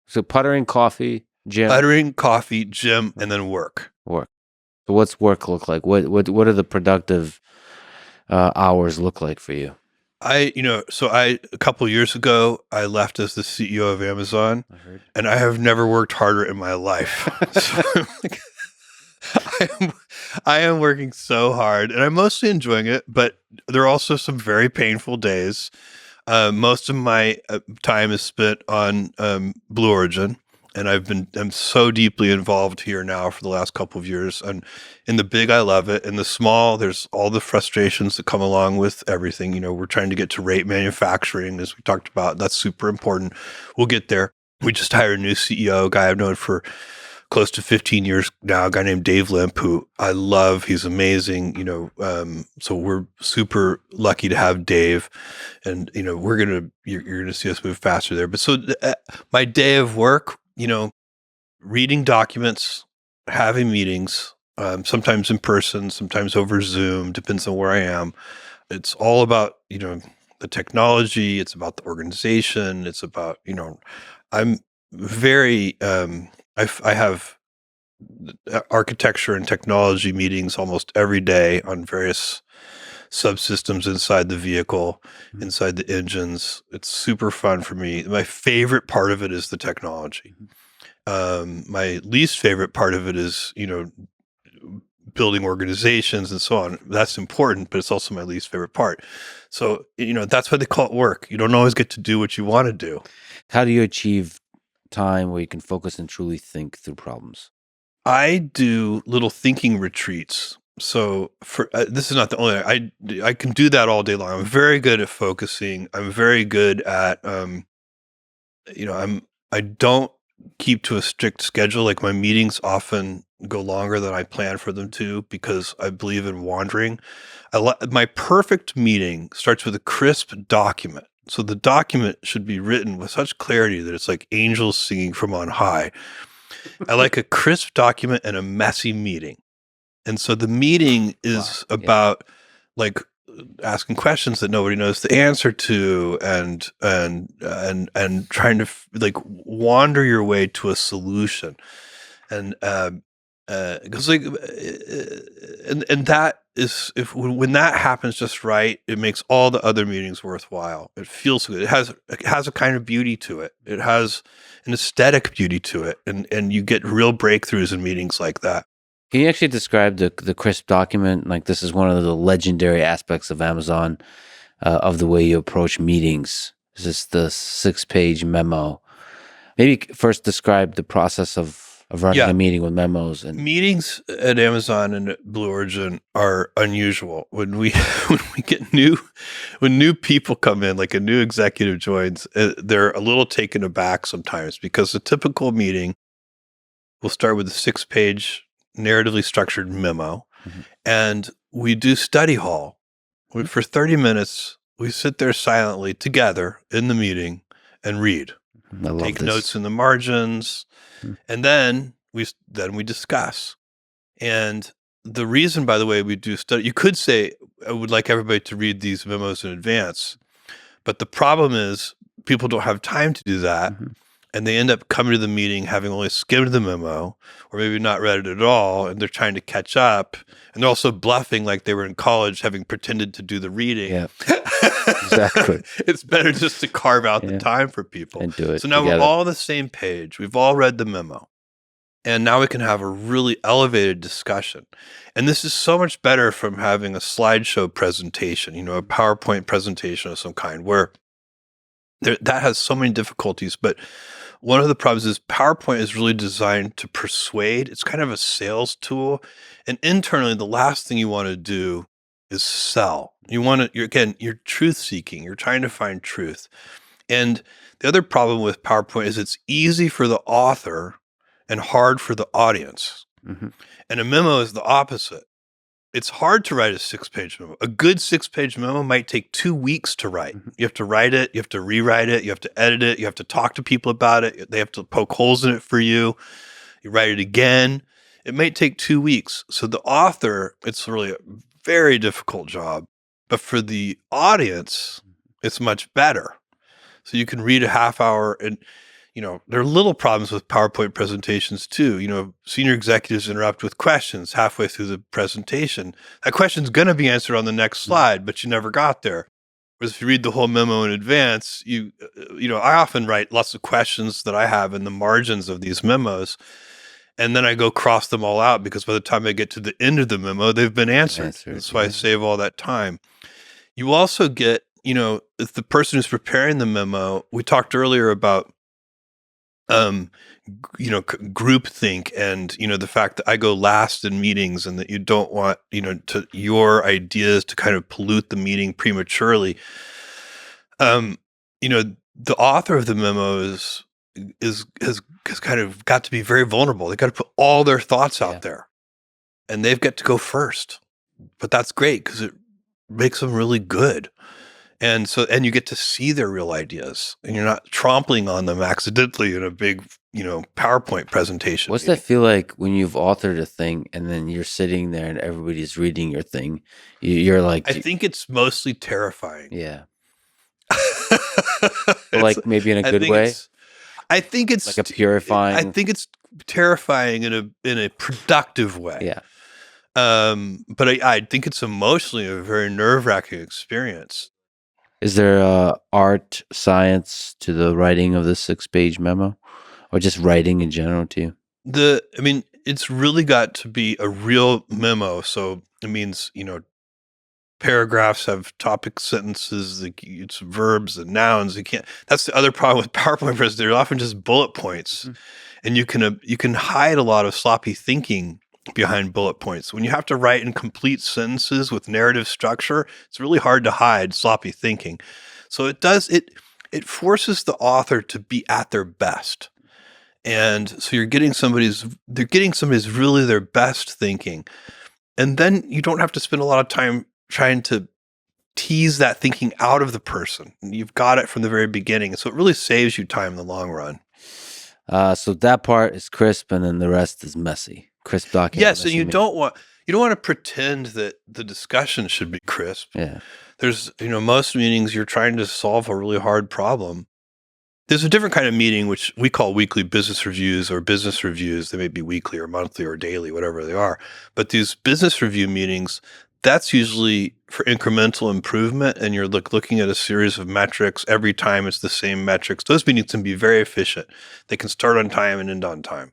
So puttering, coffee, gym, Puttering, coffee, gym, and then work. work. So what's work look like? What are the productive hours look like for you? A couple of years ago, I left as the CEO of Amazon, I heard. and I have never worked harder in my life. So, like, I am working so hard, and I'm mostly enjoying it, but there are also some very painful days. Most of my time is spent on Blue Origin, and I'm so deeply involved here now for the last couple of years. And in the big, I love it. In the small, there's all the frustrations that come along with everything. We're trying to get to rate manufacturing, as we talked about. That's super important. We'll get there. We just hired a new CEO, guy I've known for close to 15 years now, a guy named Dave Limp, who I love. He's amazing, so we're super lucky to have Dave, and, you're going to see us move faster there. But so my day of work, reading documents, having meetings, sometimes in person, sometimes over Zoom, depends on where I am. It's all about, the technology. It's about the organization. It's about, I'm very, I have architecture and technology meetings almost every day on various subsystems inside the vehicle, inside the engines. It's super fun for me. My favorite part of it is the technology. My least favorite part of it is, building organizations and so on. That's important, but it's also my least favorite part. So, that's why they call it work. You don't always get to do what you want to do. How do you achieve time where you can focus and truly think through problems? I do little thinking retreats. So for this is not the only. I can do that all day long. I'm very good at focusing. I'm very good at I don't keep to a strict schedule. Like, my meetings often go longer than I plan for them to, because I believe in wandering. My perfect meeting starts with a crisp document. So the document should be written with such clarity that it's like angels singing from on high. I like a crisp document and a messy meeting. And so the meeting is about like asking questions that nobody knows the answer to, and trying to like wander your way to a solution. And because and that is, when that happens just right, it makes all the other meetings worthwhile. It feels good. It has a kind of beauty to it. It has an aesthetic beauty to it, and you get real breakthroughs in meetings like that. Can you actually describe the crisp document? Like, this is one of the legendary aspects of Amazon, of the way you approach meetings. This is the 6-page memo. Maybe first describe the process of running a meeting with memos. And meetings at Amazon and at Blue Origin are unusual. When we get when new people come in, like a new executive joins, they're a little taken aback sometimes, because the typical meeting will start with a 6-page narratively structured memo, and we do study hall. For 30 minutes, we sit there silently together in the meeting and read. Take notes in the margins, and then we discuss. And the reason, by the way, we do study, you could say, I would like everybody to read these memos in advance, but the problem is people don't have time to do that, and they end up coming to the meeting having only skimmed the memo, or maybe not read it at all, and they're trying to catch up, and they're also bluffing like they were in college, having pretended to do the reading. Yeah. Exactly. It's better just to carve out the time for people and do it. So now together. We're all on the same page. We've all read the memo, and now we can have a really elevated discussion. And this is so much better from having a slideshow presentation, a PowerPoint presentation of some kind, where that has so many difficulties. But one of the problems is PowerPoint is really designed to persuade. It's kind of a sales tool. And internally, the last thing you want to do is sell. You're truth seeking. You're trying to find truth. And the other problem with PowerPoint is it's easy for the author and hard for the audience. And a memo is the opposite. It's hard to write a 6-page memo. A good 6-page memo might take 2 weeks to write. You have to write it, you have to rewrite it, you have to edit it, you have to talk to people about it, they have to poke holes in it for you. You write it again. It might take 2 weeks. So the author, it's really a very difficult job. But for the audience, it's much better. So you can read a half hour, and there are little problems with PowerPoint presentations too. Senior executives interrupt with questions halfway through the presentation. That question's going to be answered on the next slide, but you never got there. Whereas if you read the whole memo in advance, I often write lots of questions that I have in the margins of these memos, and then I go cross them all out because by the time I get to the end of the memo, they've been answered. That's why I save all that time. You also get, if the person who's preparing the memo, we talked earlier about groupthink and, the fact that I go last in meetings and that you don't want, your ideas to kind of pollute the meeting prematurely. The author of the memo has kind of got to be very vulnerable. They got to put all their thoughts out there and they've got to go first, but that's great because it makes them really good. And you get to see their real ideas and you're not trampling on them accidentally in a big, PowerPoint presentation. What's that feel like when you've authored a thing and then you're sitting there and everybody's reading your thing? You're like, I think it's mostly terrifying. Yeah. Like maybe in a good way. I think it's like a purifying. I think it's terrifying in a productive way. Yeah. But I think it's emotionally a very nerve-wracking experience. Is there art, science to the writing of the 6-page memo, or just writing in general to you? It's really got to be a real memo. So it means, paragraphs have topic sentences, it's verbs and nouns. That's the other problem with PowerPoint presentations. They're often just bullet points, and you can hide a lot of sloppy thinking behind bullet points. When you have to write in complete sentences with narrative structure, it's really hard to hide sloppy thinking. So it forces the author to be at their best. And so they're getting somebody's really their best thinking. And then you don't have to spend a lot of time trying to tease that thinking out of the person. You've got it from the very beginning. So it really saves you time in the long run. So that part is crisp and then the rest is messy. Crisp document. Yes, and you don't want to pretend that the discussion should be crisp. Yeah. There's, most meetings you're trying to solve a really hard problem. There's a different kind of meeting, which we call weekly business reviews or business reviews. They may be weekly or monthly or daily, whatever they are. But these business review meetings, that's usually for incremental improvement. And you're looking at a series of metrics. Every time it's the same metrics. Those meetings can be very efficient. They can start on time and end on time.